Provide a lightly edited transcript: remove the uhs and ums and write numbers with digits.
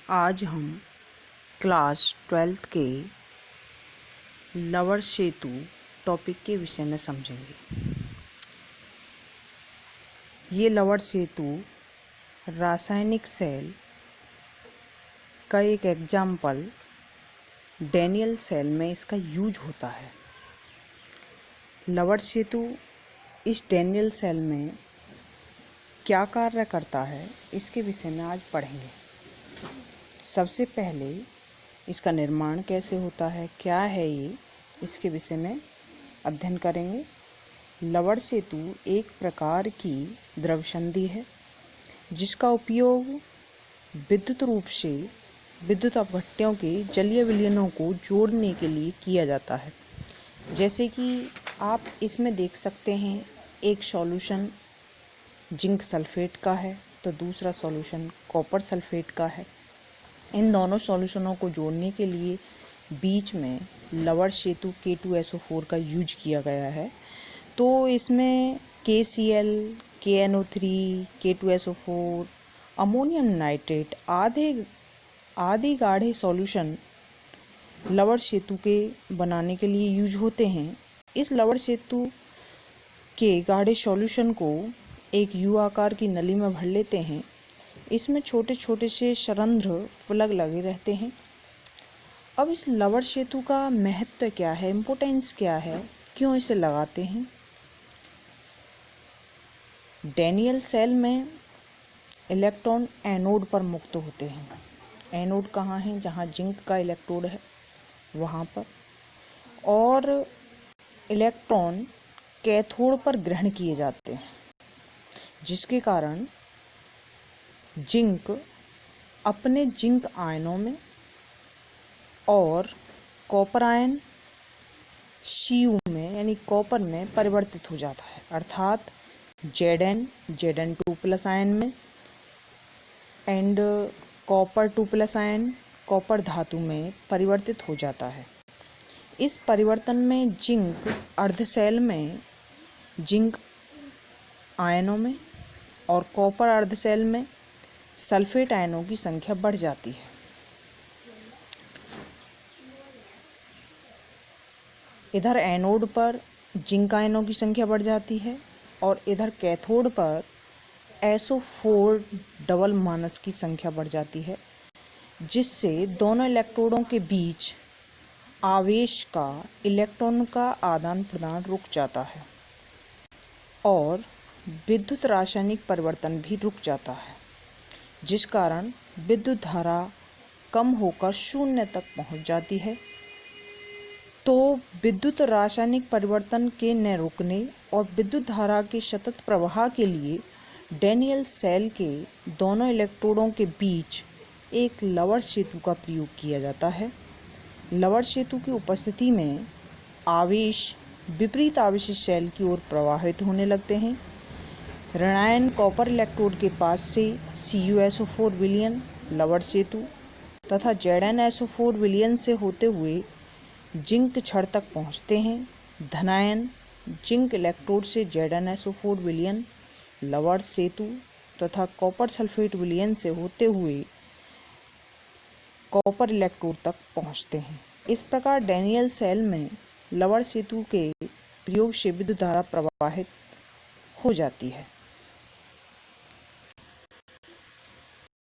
आज हम class 12th के लवर सेतु टॉपिक के विषय में समझेंगे। ये लवर सेतु रासायनिक सेल का एक एग्जाम्पल डेनियल सेल में इसका यूज होता है। लवर सेतु इस डेनियल सेल में क्या कार्य करता है, इसके विषय में आज पढ़ेंगे। सबसे पहले इसका निर्माण कैसे होता है, क्या है ये, इसके विषय में अध्ययन करेंगे। लवर सेतु एक प्रकार की द्रव संधि है जिसका उपयोग विद्युत रूप से विद्युत अपघट्यों के जलीय विलयनों को जोड़ने के लिए किया जाता है। जैसे कि आप इसमें देख सकते हैं, एक सॉल्यूशन जिंक सल्फेट का है तो दूसरा सॉल्यूशन कॉपर सल्फेट का है। इन दोनों सॉल्यूशनों को जोड़ने के लिए बीच में लवर सेतु K2SO4 का यूज किया गया है। तो इसमें KCl, KNO3, K2SO4, ammonium nitrate आदि गाढ़े सॉल्यूशन लवर सेतु के बनाने के लिए यूज होते हैं। इस लवर सेतु के गाढ़े सॉल्यूशन को एक यू आकार की नली में भर लेते हैं। इसमें छोटे छोटे से सरंध्र फलक लगे रहते हैं। अब इस लवर सेतु का महत्व क्या है, इम्पोर्टेंस क्या है, क्यों इसे लगाते हैं। डेनियल सेल में इलेक्ट्रॉन एनोड पर मुक्त होते हैं। एनोड कहाँ है, जहाँ जिंक का इलेक्ट्रोड है वहाँ पर, और इलेक्ट्रॉन कैथोड पर ग्रहण किए जाते हैं, जिसके कारण जिंक अपने जिंक आयनों में और कॉपर आयन Cu में यानी कॉपर में परिवर्तित हो जाता है, अर्थात Zn2 प्लस आयन में and copper 2 plus ion copper धातु में परिवर्तित हो जाता है। इस परिवर्तन में जिंक अर्ध सेल में जिंक आयनों में और कॉपर अर्ध सेल में सल्फेट आयनों की संख्या बढ़ जाती है। इधर एनोड पर जिंक आयनों की संख्या बढ़ जाती है और इधर कैथोड पर SO4 डबल माइनस की संख्या बढ़ जाती है, जिससे दोनों इलेक्ट्रोडों के बीच आवेश का इलेक्ट्रॉन का आदान प्रदान रुक जाता है और विद्युत रासायनिक परिवर्तन भी रुक जाता है, जिस कारण विद्युत धारा कम होकर शून्य तक पहुंच जाती है। तो विद्युत रासायनिक परिवर्तन के न रुकने और विद्युत धारा के सतत प्रवाह के लिए डेनियल सेल के दोनों इलेक्ट्रोडों के बीच एक लवर सेतु का प्रयोग किया जाता है। लवर सेतु की उपस्थिति में आवेश विपरीत आवेशित सेल की ओर प्रवाहित होने लगते हैं। ऋणायन कॉपर इलेक्ट्रोड के पास से CuSO4 विलयन लवर सेतु तथा ZnSO4 विलयन से होते हुए जिंक छड़ तक पहुंचते हैं। धनायन जिंक इलेक्ट्रोड से ZnSO4 विलयन लवर सेतु तथा कॉपर सल्फेट विलयन से होते हुए कॉपर इलेक्ट्रोड तक पहुंचते हैं। इस प्रकार डेनियल सेल में लवर सेतु के प्रयोग से विद्युत धारा प्रवाहित हो जाती है।